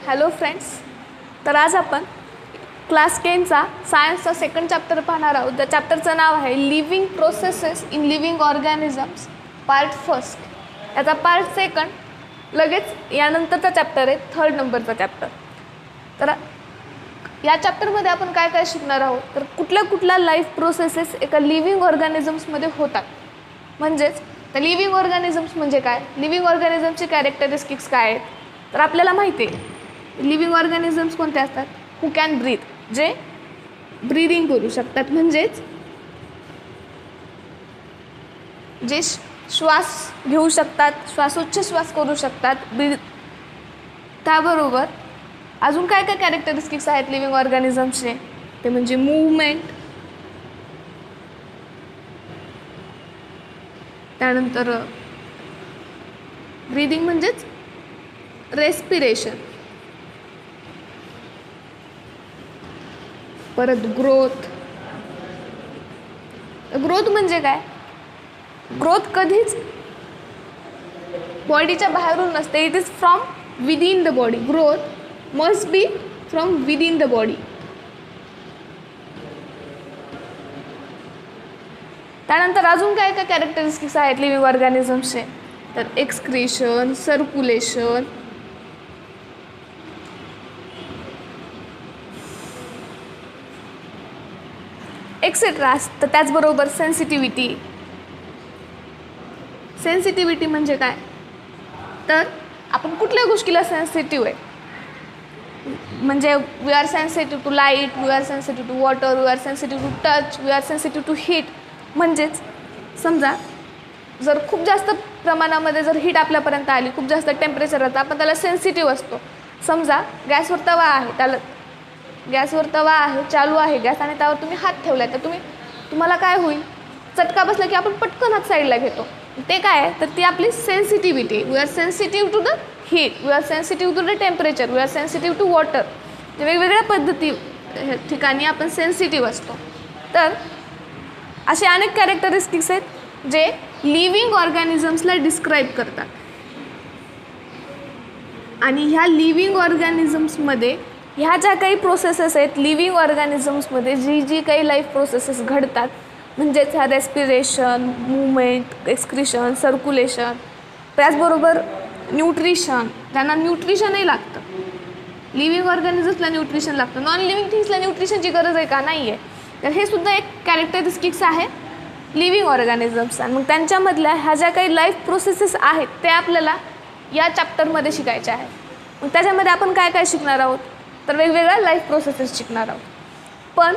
Hello friends, तर आज आपण क्लास 10चा सायन्सचा सेकंड चॅप्टर पाहणार आहोत. त्या चॅप्टरचं नाव आहे living processes in living organisms part first. याचा पार्ट सेकंड लगेच यानंतरचा चॅप्टर आहे, थर्ड नंबरचा चॅप्टर. तर या चॅप्टरमध्ये आपण काय काय शिकणार आहोत, तर कुठल्या लाईफ प्रोसेसेस एका लिव्हिंग ऑर्गॅनिझम्समध्ये होतात. म्हणजेच तर लिव्हिंग ऑर्गॅनिझम्स म्हणजे काय, लिव्हिंग ऑर्गॅनिझमची कॅरेक्टरिस्टिक्स काय आहेत. तर आपल्याला माहिती आहे लिव्हिंग ऑर्गॅनिझम्स कोणते असतात, हू कॅन ब्रीथ, जे ब्रीदिंग करू शकतात, म्हणजेच जे श्वास घेऊ शकतात, श्वासोच्छ्वास करू शकतात. त्याबरोबर अजून काय काय कॅरेक्टरिस्टिक्स आहेत लिव्हिंग ऑर्गॅनिझम्सचे, ते म्हणजे मूवमेंट, त्यानंतर ब्रीदिंग म्हणजेच रेस्पिरेशन, परत ग्रोथ. ग्रोथ म्हणजे काय, ग्रोथ कधीच बॉडीच्या बाहेरून नसते, it is from within the body. Growth must be from within the body. त्यानंतर अजून काय काय कॅरेक्टरिस्टिक्स आहेत लिव्हिंग ऑर्गॅनिझम्सचे, तर एक्सक्रीशन, सर्क्युलेशन, एक्सेट्रा. तर त्याचबरोबर सेन्सिटिव्हिटी. सेन्सिटिव्हिटी म्हणजे काय, तर आपण कुठल्या गोष्टीला सेन्सिटिव्ह आहे, म्हणजे we are sensitive to light, we are sensitive to water, we are sensitive to touch, we are sensitive to heat. म्हणजेच समजा जर खूप जास्त प्रमाणामध्ये जर हीट आपल्यापर्यंत आली, खूप जास्त टेम्परेचर राहतं, आपण त्याला सेन्सिटिव्ह असतो. समजा गॅसवर तवा आहे, त्याला गॅसवर तवा आहे, चालू आहे गॅस, आणि त्यावर तुम्ही हात ठेवला, तर तुम्हाला काय होईल, चटका बसला की आपण पटकन हात साईडला घेतो. ते काय आहे, तर ती आपली sensitivity. We are sensitive to the heat, we are sensitive to the temperature, we are sensitive to water. वेगवेगळ्या पद्धती ठिकाणी आपण सेन्सिटिव्ह असतो. तर असे अनेक कॅरेक्टरिस्टिक्स आहेत जे लिव्हिंग ऑर्गॅनिझम्सला डिस्क्राईब करतात. आणि ह्या लिव्हिंग ऑर्गॅनिझम्समध्ये ह्या ज्या काही प्रोसेसेस आहेत लिव्हिंग ऑर्गॅनिझम्समध्ये, जी काही लाईफ प्रोसेसेस घडतात, म्हणजेच ह्या रेस्पिरेशन, मूवमेंट, एक्सक्रिशन, सर्क्युलेशन, त्याचबरोबर न्यूट्रिशन. त्यांना न्यूट्रिशनही लागतं. लिव्हिंग ऑर्गॅनिझम्सला न्यूट्रिशन लागतं, नॉन लिव्हिंग थिंग्सला न्यूट्रिशनची गरज आहे का, नाही आहे. तर हे सुद्धा एक कॅरेक्टरिस्टिक्स आहे लिव्हिंग ऑर्गॅनिझम्स. आणि मग त्यांच्यामधल्या ह्या ज्या काही लाईफ प्रोसेसेस आहेत ते आपल्याला या चॅप्टरमध्ये शिकायच्या आहेत. मग त्याच्यामध्ये आपण काय काय शिकणार आहोत, तर वेगवेगळ्या लाईफ प्रोसेसेस शिकणार आहोत. पण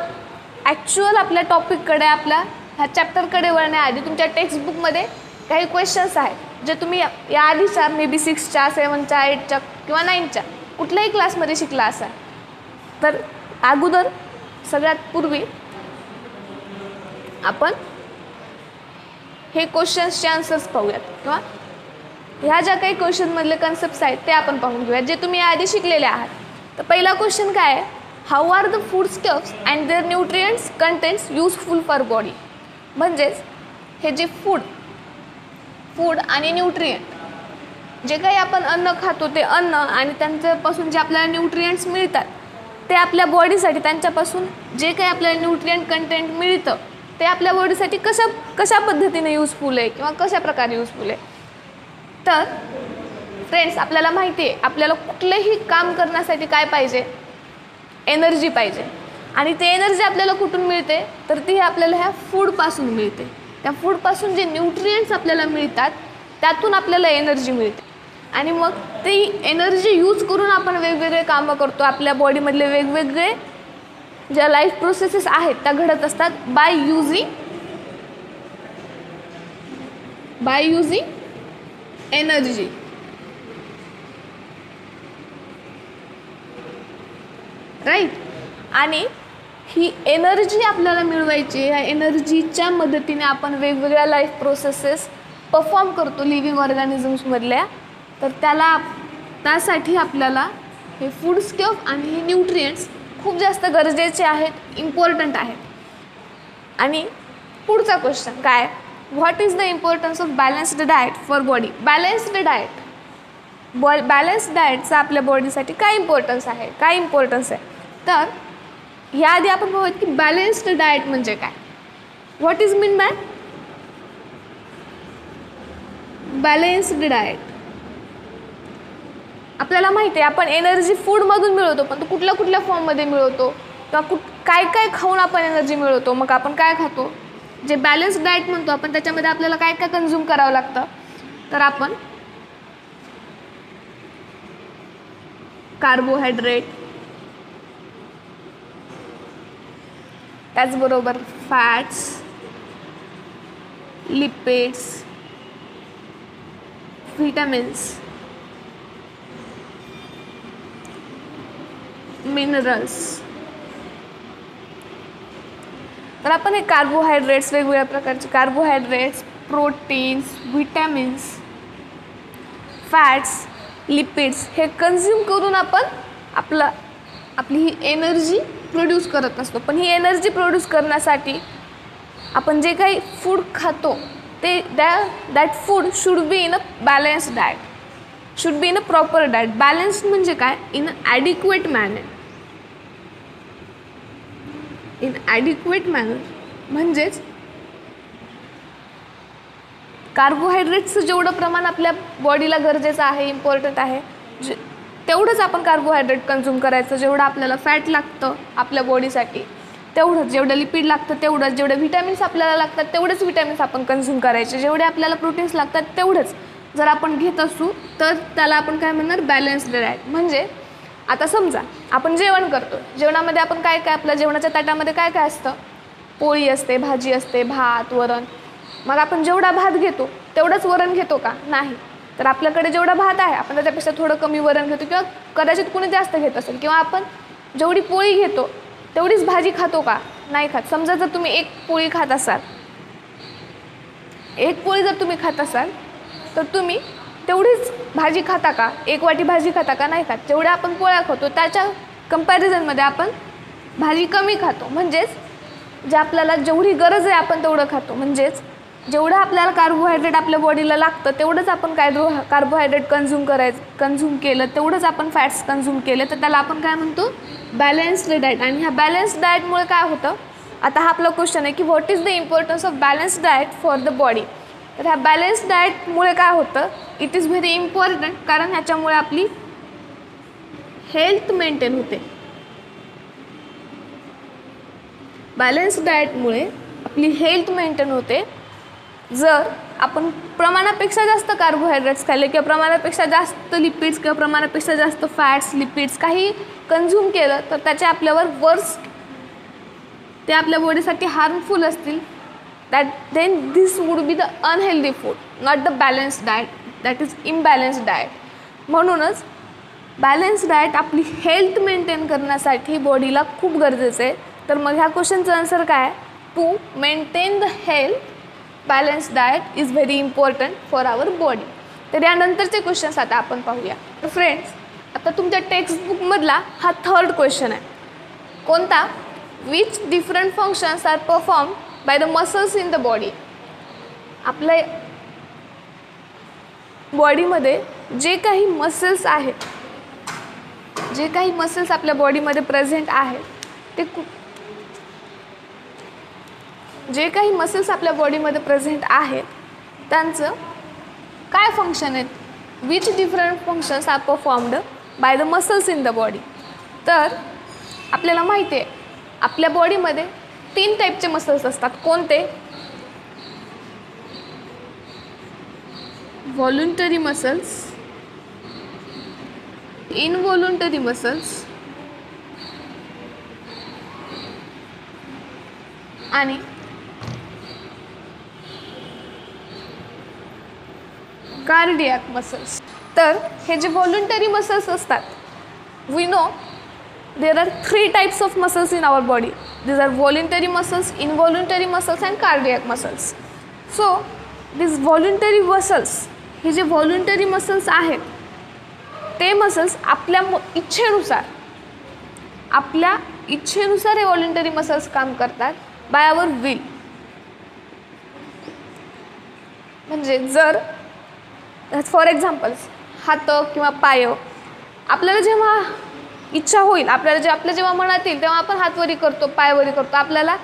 ॲक्च्युअल आपल्या टॉपिककडे, आपल्या ह्या चॅप्टरकडे वळण्याआधी तुमच्या टेक्स्टबुकमध्ये काही क्वेश्चन्स आहेत जे तुम्ही या आधीच्या मे बी 6च्या, 7च्या, 8च्या किंवा 9च्या कुठल्याही क्लासमध्ये शिकला असाल. तर अगोदर सगळ्यात पूर्वी आपण हे क्वेश्चन्सचे आन्सर्स पाहूयात, किंवा ह्या ज्या काही क्वेश्चनमधले कन्सेप्ट्स आहेत ते आपण पाहून घेऊयात जे तुम्ही आधी शिकलेले आहात. तर पहिला क्वेश्चन काय आहे, how are the food stuffs and their nutrients contents useful for body. म्हणजेच हे जे फूड आणि न्यूट्रिएंट, जे काही आपण अन्न खातो ते अन्न आणि त्यांच्यापासून जे आपल्याला न्यूट्रिएंट्स मिळतात ते आपल्या बॉडीसाठी, त्यांच्यापासून जे काही आपल्याला न्यूट्रिएंट कंटेंट मिळतं ते आपल्या बॉडीसाठी कशा पद्धतीने युजफुल आहे किंवा कशा प्रकारे युजफुल आहे. तर फ्रेंड्स, आपल्याला माहिती आहे आपल्याला कुठलंही काम करण्यासाठी काय पाहिजे, एनर्जी पाहिजे. आणि ते एनर्जी आपल्याला कुठून मिळते, तर ती आपल्याला ह्या फूडपासून मिळते. त्या फूडपासून जे न्यूट्रिएंट्स आपल्याला मिळतात त्यातून आपल्याला एनर्जी मिळते. आणि मग ती एनर्जी यूज करून आपण वेगवेगळे कामं करतो. आपल्या बॉडीमधले वेगवेगळे ज्या लाईफ प्रोसेसेस आहेत त्या घडत असतात बाय युझिंग एनर्जी. राईट. आणि ही एनर्जी आपल्याला मिळवायची, ह्या एनर्जीच्या मदतीने आपण वेगवेगळ्या लाईफ प्रोसेसेस परफॉर्म करतो लिव्हिंग ऑर्गॅनिझम्समधल्या. तर त्यासाठी आपल्याला हे फूड स्टफ आणि हे न्यूट्रिएंट्स खूप जास्त गरजेचे आहेत, इम्पॉर्टंट आहेत. आणि पुढचा क्वेश्चन काय, what is the importance of balanced diet for body. Balanced diet balance डाएटचा आपल्या बॉडीसाठी काय इम्पॉर्टन्स आहे, तर याआधी आपण बघूयात की बॅलन्स्ड डाएट म्हणजे काय. What is mean by balanced diet? आपल्याला माहिती आहे आपण एनर्जी फूडमधून मिळवतो, पण तो कुठल्या कुठल्या फॉर्ममध्ये मिळवतो किंवा काय काय खाऊन आपण एनर्जी मिळवतो. मग आपण काय खातो, जे बॅलन्स डाएट म्हणतो आपण, त्याच्यामध्ये आपल्याला काय काय कन्झ्युम करावं लागतं, तर आपण कार्बोहायड्रेट, त्याचबरोबर फॅट्स, लिपिड्स, व्हिटॅमिन्स, मिनरल्स. तर आपण हे कार्बोहायड्रेट्स, वेगवेगळ्या प्रकारचे carbohydrates, proteins, vitamins, fats, lipids हे कन्झ्युम करून आपण आपली ही एनर्जी प्रोड्यूस करत असतो. पण ही एनर्जी प्रोड्यूस करण्यासाठी आपण जे काही फूड खातो ते that food should be in a balanced diet, should be in a proper diet. Balanced म्हणजे काय, in adequate manner. In adequate manner म्हणजेच कार्बोहायड्रेट्सचं जेवढं प्रमाण आपल्या बॉडीला गरजेचं आहे, इम्पॉर्टंट आहे, तेवढंच आपण कार्बोहायड्रेट कन्झ्युम करायचं. जेवढं आपल्याला फॅट लागतं आपल्या बॉडीसाठी तेवढंच, जेवढं लिपिड लागतं तेवढंच, जेवढे व्हिटॅमिन्स आपल्याला लागतात तेवढेच व्हिटॅमिन्स आपण कन्झ्युम करायचे, जेवढे आपल्याला प्रोटीन्स लागतात तेवढंच जर आपण घेत असू तर त्याला आपण काय म्हणणार, बॅलन्स्ड डाएट. म्हणजे आता समजा आपण जेवण करतो, जेवणामध्ये आपण काय काय, आपल्या जेवणाच्या ताटामध्ये काय काय असतं, पोळी असते, भाजी असते, भात, वरण. मग आपण जेवढा भात घेतो तेवढंच वरण घेतो का, नाही. तर आपल्याकडे जेवढा भात आहे आपण त्याच्यापेक्षा थोडं कमी वरण घेतो, किंवा कदाचित कुणी जास्त घेत असेल, किंवा आपण जेवढी पोळी घेतो तेवढीच भाजी खातो का, नाही खात. समजा जर तुम्ही एक पोळी खात असाल तर तुम्ही तेवढीच भाजी खाता का, एक वाटी भाजी खाता का, नाही खात. जेवढ्या आपण पोळ्या खातो त्याच्या कंपॅरिझनमध्ये आपण भाजी कमी खातो. म्हणजेच जे आपल्याला जेवढी गरज आहे आपण तेवढं खातो. म्हणजेच जेवढं आपल्याला कार्बोहायड्रेट आपल्या बॉडीला लागतं तेवढंच आपण कार्बोहायड्रेट कन्झ्युम केलं, तेवढंच आपण फॅट्स कन्झ्युम केले, तर त्याला आपण काय म्हणतो, बॅलन्स्ड डाएट. आणि ह्या बॅलन्स्ड डाएटमुळे काय होतं, आता हा आपला क्वेश्चन आहे की what is the importance of balanced diet for the body. तर ह्या बॅलन्स्ड डाएटमुळे काय होतं, इट इज व्हेरी इम्पॉर्टंट, कारण ह्याच्यामुळे आपली हेल्थ मेंटेन होते. बॅलन्स्ड डाएटमुळे आपली हेल्थ मेंटेन होते. जर आपण प्रमाणापेक्षा जास्त कार्बोहायड्रेट्स खाल्ले, किंवा प्रमाणापेक्षा जास्त लिपिड्स, किंवा प्रमाणापेक्षा जास्त फॅट्स, लिपिड्स काही कन्झ्युम केलं, तर त्याचे आपल्यावर ते आपल्या बॉडीसाठी हार्मफुल असतील. then this would be the unhealthy food, not the balanced diet, that is imbalanced diet. म्हणूनच बॅलन्स डाएट आपली हेल्थ मेंटेन करण्यासाठी बॉडीला खूप गरजेचं आहे. तर मग ह्या क्वेश्चनचं आन्सर काय, to maintain the health balance diet is very important for our body. तर यानंतरचे क्वेश्चन्स आता आपण पाहूया. तर फ्रेंड्स, आता तुमच्या टेक्स्टबुकमधला हा थर्ड क्वेश्चन आहे. कोणता, which different functions are perform by the muscles in the body. आपल्या बॉडीमध्ये जे काही मसल्स आहेत, जे काही मसल्स आपल्या बॉडीमध्ये प्रेझेंट आहेत, ते जे काही मसल्स आपल्या बॉडीमध्ये प्रेझेंट आहेत त्यांचं काय फंक्शन आहेत, which different functions are performed by the muscles in the body. तर आपल्याला माहिती आहे आपल्या बॉडीमध्ये 3 टाईपचे मसल्स असतात. कोणते, व्हॉलंटरी मसल्स, इनव्हॉलंटरी मसल्स आणि कार्डियक मसल्स. तर हे जे व्हॉलंटरी मसल्स असतात, we know there are 3 types of muscles in our body. these are voluntary muscles, involuntary muscles and cardiac muscles. So these voluntary muscles, हे जे voluntary muscles आहेत ते muscles आपल्या इच्छेनुसार हे voluntary muscles काम करतात by our will. म्हणजे जर फॉर एक्झाम्पल हात किंवा पाय, आपल्याला जेव्हा इच्छा होईल, आपल्या जेव्हा मनात येईल तेव्हा आपण हात वरी करतो, पाय वरी करतो. आपल्याला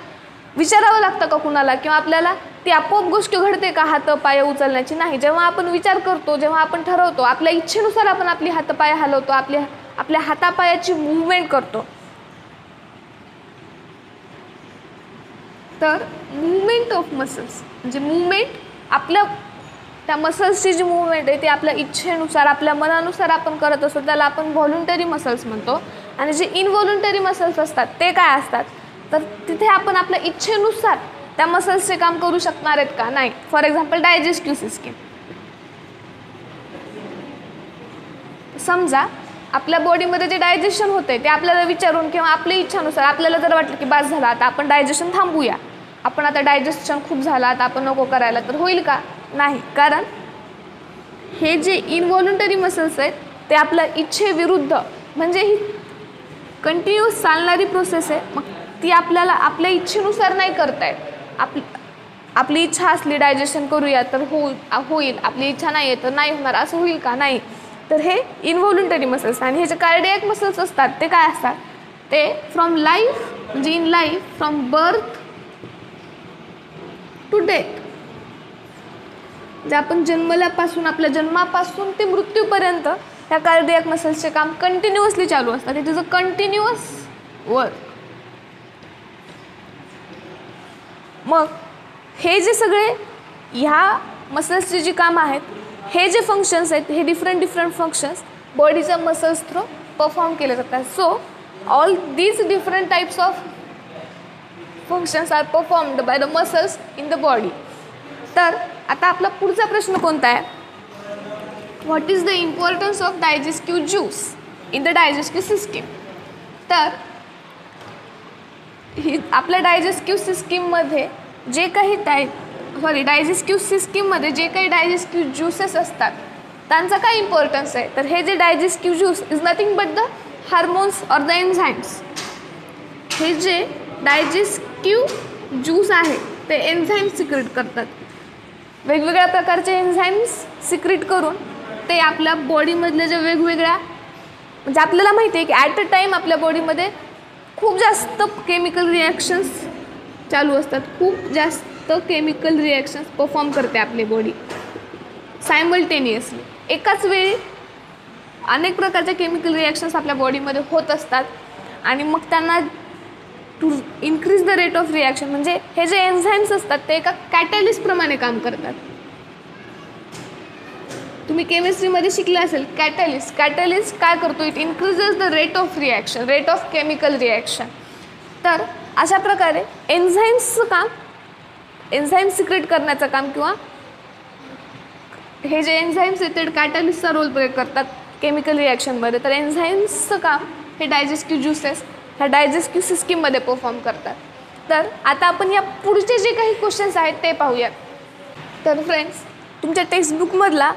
विचारावं लागतं का कुणाला, किंवा आपल्याला ती आपोआप गोष्ट घडते का हात पाय उचलण्याची? नाही. जेव्हा आपण विचार करतो, जेव्हा आपण ठरवतो, आपल्या इच्छेनुसार आपण आपली हातपाय हलवतो, आपल्या हातापायाची मूवमेंट करतो. तर मूवमेंट ऑफ मसल्स म्हणजे मूवमेंट, आपल्या त्या मसल्सची जी मूवमेंट आहे ती आपल्या इच्छेनुसार, आपल्या मनानुसार आपण करत असतो, त्याला आपण व्हॉलुंटरी मसल्स म्हणतो. आणि जे इनव्हॉलुंटरी मसल्स असतात ते काय असतात, तर तिथे आपण आपल्या इच्छेनुसार त्या मसल्सचे काम करू शकणार आहेत का? नाही. For example digestive system. समजा आपल्या बॉडीमध्ये जे डायजेशन होते ते आपल्याला विचारून किंवा आपल्या इच्छानुसार आपल्याला जर वाटलं की बास झाला, आता आपण डायजेशन थांबूया, आपण आता डायजेशन खूप झाला, आता आपण नको करायला, तर होईल का? नाही. कारण हे जे इनव्हॉलुंटरी मसल्स आहेत ते आपल्या इच्छेविरुद्ध, म्हणजे ही कंटिन्युअस चालणारी प्रोसेस आहे. मग ती आपल्याला आपल्या इच्छेनुसार नाही करता येत. आपली इच्छा असली डायजेशन करूया तर होईल, आपली इच्छा नाही आहे तर नाही होणार, असं होईल का? नाही. तर हे इनव्हॉलुंटरी मसल्स. आणि हे जे कार्डियक मसल्स असतात ते काय असतात, ते फ्रॉम लाईफ, म्हणजे in life, from birth to death, जे आपण जन्मल्यापासून, आपल्या जन्मापासून ते मृत्यूपर्यंत ह्या कार्डियक मसल्सचे काम कंटिन्युअसली चालू असतात. It is a continuous work. मग हे जे सगळे ह्या मसल्सची जी कामं आहेत, हे जे फंक्शन्स आहेत, हे डिफरंट फंक्शन्स बॉडीच्या मसल्स थ्रू परफॉर्म केले जातात. So all these different types of functions are performed by the muscles in the body. तर आता आपला पुढचा प्रश्न कोणता आहे, what is the importance of digestive juice in the digestive system. तर ही आपल्या डायजेस्टिव्ह सिस्टीममध्ये जे काही डायजेस्टिव्ह सिस्टीममध्ये जे काही डायजेस्टिव्ह ज्यूसेस असतात त्यांचा काय इम्पॉर्टन्स आहे, तर हे जे digestive juice is nothing but the hormones or the enzymes. हे जे डायजेस्टिव्ह ज्यूस आहे ते एन्झाईम सिक्रेट करतात. वेगवेगळ्या प्रकारचे एन्झाईम्स सिक्रेट करून ते आपल्या बॉडीमधल्या ज्या वेगवेगळ्या, म्हणजे आपल्याला माहिती आहे की ॲट अ टाईम आपल्या बॉडीमध्ये खूप जास्त केमिकल रिॲक्शन्स चालू असतात, खूप जास्त केमिकल रिॲक्शन्स परफॉर्म करते आपली बॉडी सायमल्टेनियसली. एकाच वेळी अनेक प्रकारच्या केमिकल रिॲक्शन्स आपल्या बॉडीमध्ये होत असतात. आणि मग त्यांना to increase the rate of reaction, म्हणजे हे जे एन्झाईम्स असतात ते एका कॅटॅलिस्टप्रमाणे काम करतात. तुम्ही केमिस्ट्रीमध्ये शिकले असेल कॅटॅलिस्ट काय करतो, it increases the rate of reaction, rate of chemical reaction. तर अशा प्रकारे एन्झाईम्सचं काम, एन्झाईम सिक्रेट करण्याचं काम, किंवा हे जे एन्झाईम्स आहेत ते कॅटॅलिस्टचा रोल प्ले करतात केमिकल रिॲक्शनमध्ये. तर एन्झाईम्सचं काम हे डायजेस्टिव्ह ज्यूसेस ह्या डायजेस्टिव्ह सिस्टीममध्ये परफॉर्म करतात. तर आता आपण या पुढचे जे काही क्वेश्चन्स आहेत ते पाहूयात. तर फ्रेंड्स, तुमच्या टेक्स्टबुकमधला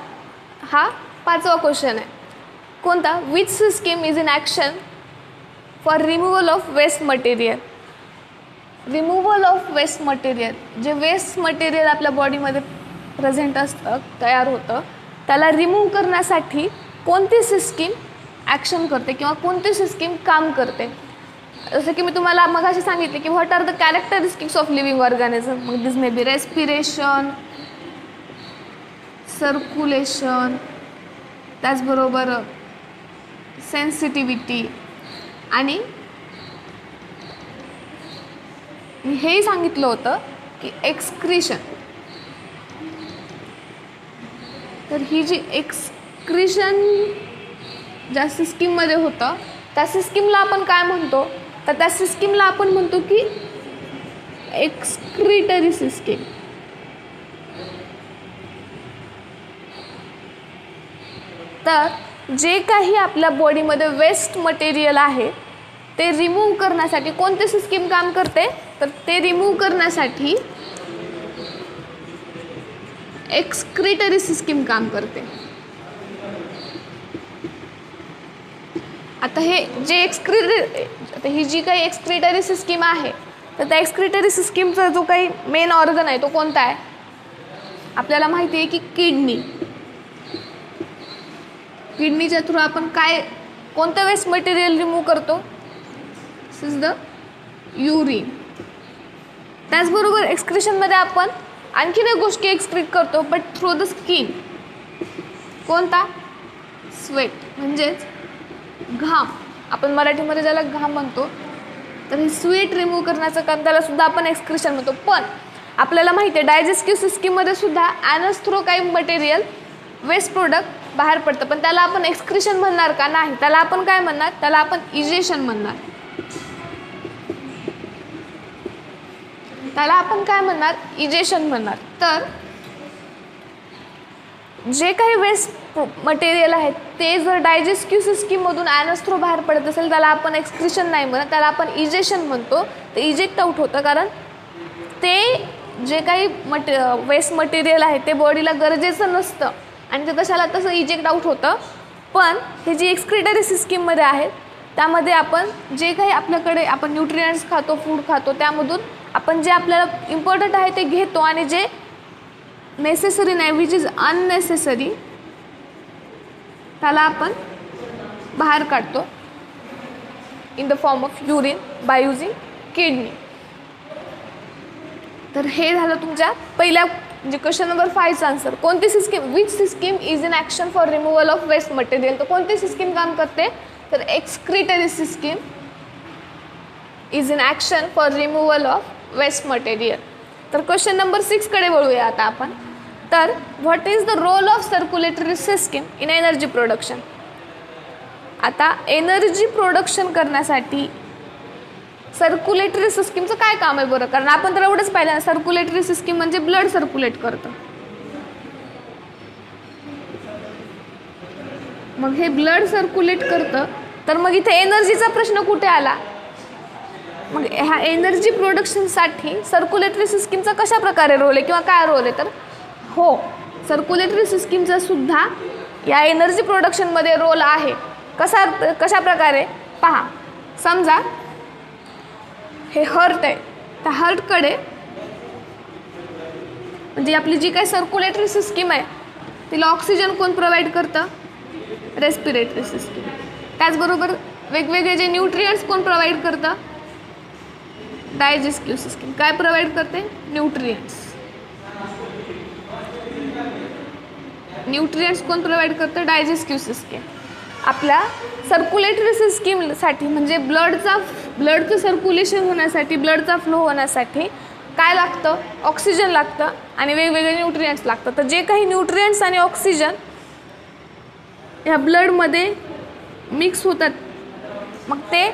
हा 5वा क्वेश्चन आहे. कोणता, which system is in action for removal of waste material. Removal of waste material, जे वेस्ट मटेरियल आपल्या बॉडीमध्ये प्रेझेंट असतं, तयार होतं, त्याला रिमूव्ह करण्यासाठी कोणती सिस्टीम ॲक्शन करते किंवा कोणती सिस्टीम काम करते. जसं की मी तुम्हाला मगाशी सांगितले की what are the characteristics of living organism. मग this may be respiration, circulation, त्याचबरोबर सेन्सिटिव्हिटी, आणि मी हेही सांगितलं होतं की एक्सक्रिशन. तर ही जी एक्सक्रिशन ज्या सिस्टीममध्ये होतं त्या सिस्टीमला आपण काय म्हणतो, तर त्या सिस्टीमला आपण म्हणतो की एक्सक्रिटरी सिस्टीम. तर जे काही आपल्या बॉडीमध्ये वेस्ट मटेरियल आहे ते रिमूव्ह करण्यासाठी कोणती सिस्टीम काम करते, तर ते रिमूव्ह करण्यासाठी एक्सक्रिटरी सिस्टीम काम करते. आता हे जे आता ही जी काही एक्सक्रिटरी सिस्टीम आहे तर त्या एक्सक्रिटरी सिस्टीमचा जो काही मेन ऑर्गन आहे तो कोणता आहे, आपल्याला माहिती आहे की किडनी. किडनीच्या थ्रू आपण कोणतं वेस्ट मटेरियल रिमूव्ह करतो? दिस इज द युरिन. त्याचबरोबर एक्सक्रिशनमध्ये आपण आणखीन एक गोष्टी एक्सक्रीट करतो, बट थ्रू द स्किन. कोणता? स्वेट, म्हणजेच घाम. आपण मराठीमध्ये ज्याला घाम म्हणतो, तर हे स्वेट रिमूव्ह करण्याचं काम, त्याला सुद्धा आपण एक्सक्रिशन म्हणतो. पण आपल्याला माहिती आहे डायजेस्टिव्ह सिस्टीममध्ये सुद्धा ॲनस थ्रू काही मटेरियल वेस्ट प्रोडक्ट बाहेर पडतं, पण त्याला आपण एक्सक्रिशन म्हणणार का? नाही. त्याला आपण काय म्हणणार? त्याला आपण इजेशन म्हणणार. त्याला आपण काय म्हणणार? इजेशन म्हणणार. तर जे काही वेस्ट मटेरियल आहे ते जर डायजेस्टिव्ह सिस्टीममधून ॲनस थ्रू बाहेर पडत असेल, त्याला आपण एक्सक्रिशन नाही म्हणत, त्याला आपण इजेशन म्हणतो. ते इजेक्ट आउट होतं, कारण ते जे काही वेस्ट मटेरियल आहे ते बॉडीला गरजेचं नसतं आणि ते तसं इजेक्ट आउट होतं. पण हे जी एक्सक्रिटरी सिस्टीममध्ये आहे त्यामध्ये आपण जे काही आपल्याकडे आपण न्यूट्रिएंट्स खातो, फूड खातो, त्यामधून आपण जे आपल्याला इम्पॉर्टंट आहे ते घेतो आणि जे नेसेसरी नाही, विच इज अननेसेसरी, त्याला आपण बाहेर काढतो in the form of urine by using kidney. तर हे झालं तुमच्या पहिल्या म्हणजे क्वेश्चन नंबर 5चा आन्सर. कोणती system, which system is in action for removal of waste material? तर कोणती सिस्टीम काम करते? तर excretory system is in action for removal of waste material. तर क्वेश्चन नंबर 6कडे वळूया आता आपण. तर what is the role of circulatory system in energy production? आता एनर्जी प्रोडक्शन करण्यासाठी सर्क्युलेटरी सिस्टीमचं काय काम आहे बरं? कारण आपण तर एवढंच पाहिलं ना, सर्क्युलेटरी सिस्टीम म्हणजे ब्लड सर्क्युलेट करतं. मग हे ब्लड सर्क्युलेट करतं, तर मग इथे एनर्जीचा प्रश्न कुठे आला? मग ह्या एनर्जी प्रोडक्शनसाठी सर्क्युलेटरी सिस्टीमचा कशा प्रकारे रोल आहे किंवा काय रोल आहे? तर हो, सर्क्युलेटरी सिस्टीमचा सुद्धा या एनर्जी प्रोडक्शनमध्ये रोल आहे. कशा प्रकारे? पहा, समजा हे हार्ट आहे, त्या हार्टकडे म्हणजे आपली जी काही सर्क्युलेटरी सिस्टीम आहे तिला ऑक्सिजन कोण प्रोव्हाइड करतं? Respiratory system. त्याचबरोबर वेगवेगळे जे न्यूट्रिएंट्स कोण प्रोव्हाइड करतं? Digestive system. काय प्रोव्हाइड करते? न्यूट्रिएंट्स. न्यूट्रिएंट्स कोण प्रोव्हाइड करतं? Digestive system. आपल्या सर्क्युलेटरी सिस्टीमसाठी म्हणजे ब्लडचं सर्क्युलेशन होण्यासाठी, ब्लडचा फ्लो होण्यासाठी काय लागतं? ऑक्सिजन लागतं आणि वेगवेगळे न्यूट्रिएंट्स लागतं. तर जे काही न्यूट्रिएंट्स आणि ऑक्सिजन ह्या ब्लडमध्ये मिक्स होतात, मग ते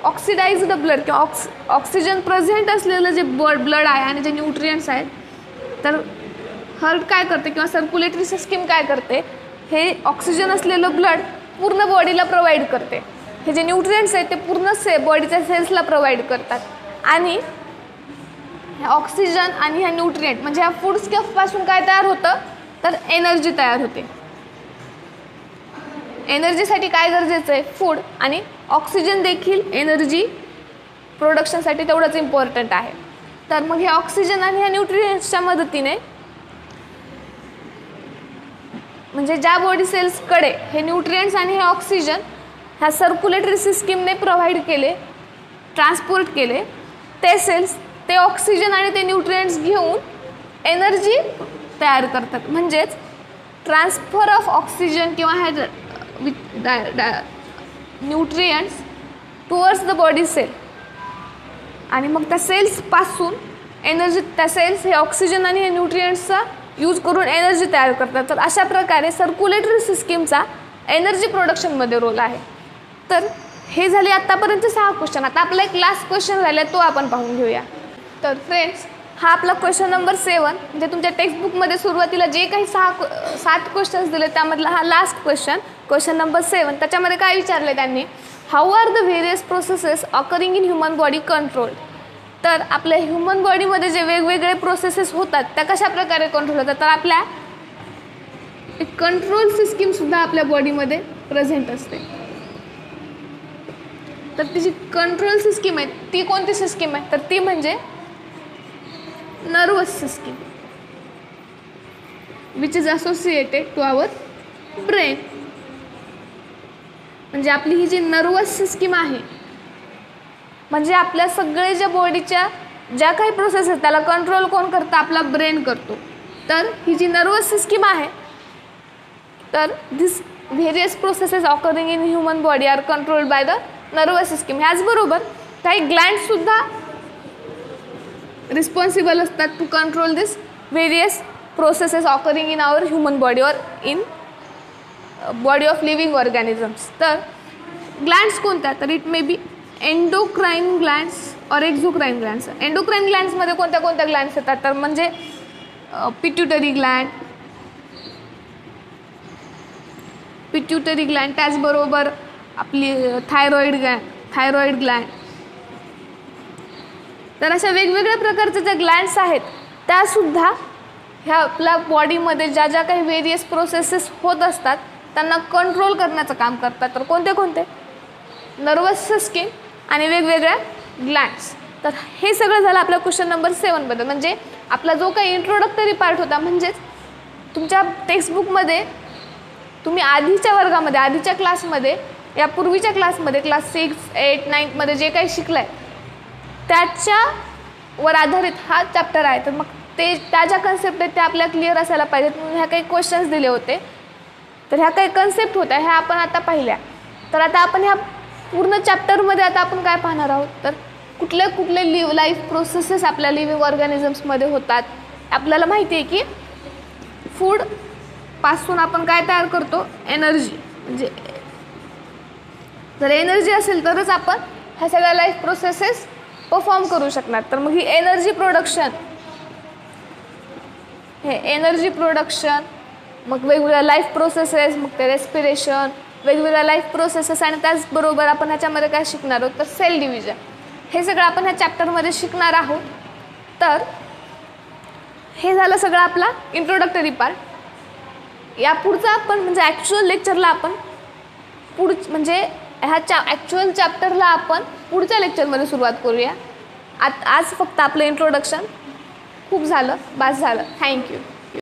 ऑक्सिडाइज्ड ब्लड किंवा ऑक्सिजन प्रेझेंट असलेलं जे ब्लड आहे आणि जे न्यूट्रिएंट्स आहेत, तर हार्ट काय करते किंवा सर्क्युलेटरी सिस्टीम काय करते? हे ऑक्सिजन असलेलं ब्लड पूर्ण बॉडीला प्रोव्हाइड करते. हे जे न्यूट्रिएंट्स आहेत ते पूर्ण बॉडीच्या सेल्सला प्रोव्हाइड करतात आणि ऑक्सिजन आणि ह्या न्यूट्रिएंट म्हणजे ह्या फूड स्टफपासून काय तयार होतं? तर एनर्जी तयार होते. एनर्जीसाठी काय गरजेचं आहे? फूड. आणि ऑक्सिजन देखील एनर्जी प्रोडक्शनसाठी तेवढंच इम्पॉर्टंट आहे. तर मग हे ऑक्सिजन आणि ह्या न्यूट्रिएंट्सच्या मदतीने म्हणजे ज्या बॉडी सेल्सकडे हे न्यूट्रिएंट्स आणि हे ऑक्सिजन ह्या सर्क्युलेटरी सिस्टीमने प्रोव्हाइड केले, ट्रान्सपोर्ट केले, ते सेल्स ते ऑक्सिजन आणि ते न्यूट्रिएंट्स घेऊन एनर्जी तयार करतात. म्हणजेच ट्रान्सफर ऑफ ऑक्सिजन किंवा ह्या nutrients towards the body cell आणि मग त्या सेल्सपासून एनर्जी, त्या सेल्स हे ऑक्सिजन आणि हे न्यूट्रिएंट्सचा यूज करून एनर्जी तयार करतात. तर अशा प्रकारे सर्क्युलेटरी सिस्टीमचा एनर्जी प्रोडक्शनमध्ये रोल आहे. तर हे झाले आत्तापर्यंत 6 क्वेश्चन. आता आपला एक लास्ट क्वेश्चन राहिला तो आपण पाहून घेऊया. तर फ्रेंड्स, हा आपला क्वेश्चन नंबर 7 म्हणजे तुमच्या टेक्स्टबुकमध्ये सुरुवातीला जे काही 7 क्वेश्चन्स दिले त्यामधला हा लास्ट क्वेश्चन नंबर 7. त्याच्यामध्ये काय विचारलं त्यांनी? How are the various processes occurring in human body control? तर आपल्या ह्युमन बॉडीमध्ये जे वेगवेगळे प्रोसेसेस होतात त्या कशा प्रकारे कंट्रोल होतात? तर आपल्या एक कंट्रोल सिस्टीमसुद्धा आपल्या बॉडीमध्ये प्रेझेंट असते. तर ती जी कंट्रोल सिस्टीम आहे ती कोणती सिस्टीम आहे? तर ती म्हणजे nervous system which is associated to our brain. म्हणजे आपली ही जी नर्वस सिस्टीम आहे, म्हणजे आपल्या सगळे ज्या बॉडीच्या ज्या काही प्रोसेस आहेत त्याला कंट्रोल कोण करतं? आपला ब्रेन करतो. तर ही जी नर्वस सिस्टीम आहे, तर this various processes occurring in human body are controlled by the nervous system. ह्याचबरोबर काही ग्लँड्ससुद्धा रिस्पॉन्सिबल असतात to control this various processes occurring in our human body और in body of living organisms. तर glands कोणत्या? तर it may be endocrine glands और exocrine glands. Endocrine ग्लँड्समध्ये कोणत्या कोणत्या ग्लँड्स येतात? तर म्हणजे पिट्युटरी ग्लँड, त्याचबरोबर आपली थायरॉइड ग्लँड. तर अशा वेगवेगळ्या प्रकारच्या ज्या ग्लँड्स आहेत त्यासुद्धा ह्या आपल्या बॉडीमध्ये ज्या ज्या काही व्हेरियस प्रोसेसेस होत असतात त्यांना कंट्रोल करण्याचं काम करतात. तर कोणते कोणते? नर्वस सिस्टीम आणि वेगवेगळ्या ग्लँड्स. तर हे सगळं झालं आपल्या क्वेश्चन नंबर 7 म्हणजे आपला जो काही इंट्रोडक्टरी पार्ट होता, म्हणजेच तुमच्या टेक्स्टबुकमध्ये तुम्ही आधीच्या वर्गामध्ये, आधीच्या क्लासमध्ये, या पूर्वीच्या क्लासमध्ये क्लास 6, 8, 9मध्ये जे काही शिकलं आहे त्याच्यावर आधारित हा चॅप्टर आहे. तर मग ते त्या ज्या कन्सेप्ट आहेत त्या आपल्या क्लिअर असायला पाहिजेत. म्हणून ह्या काही क्वेश्चन्स दिले होते, तर ह्या काही कन्सेप्ट होत्या ह्या आपण आता पाहिल्या. तर आता आपण ह्या पूर्ण चॅप्टरमध्ये आता आपण काय पाहणार आहोत? तर कुठले कुठले लाईफ प्रोसेसेस आपल्या लिव्हिंग ऑर्गॅनिझम्समध्ये होतात. आपल्याला माहिती आहे की फूडपासून आपण काय तयार करतो? एनर्जी. म्हणजे जर एनर्जी असेल तरच आपण ह्या सगळ्या लाईफ प्रोसेसेस परफॉर्म करू शकणार. तर मग ही एनर्जी प्रोडक्शन, मग वेगवेगळ्या लाईफ प्रोसेसेस, मग ते रेस्पिरेशन, वेगवेगळ्या लाईफ प्रोसेसेस, आणि त्याचबरोबर आपण ह्याच्यामध्ये काय शिकणार आहोत? तर सेल डिव्हिजन. हे सगळं आपण ह्या चॅप्टरमध्ये शिकणार आहोत. तर हे झालं सगळं आपला इंट्रोडक्टरी पार्ट. या पुढचा आपण म्हणजे ॲक्च्युअल लेक्चरला आपण म्हणजे ह्या ॲक्च्युअल चॅप्टरला आपण पुढच्या लेक्चरमध्ये सुरुवात करूया. आज फक्त आपलं इंट्रोडक्शन खूप झालं, बास झालं. थँक्यू.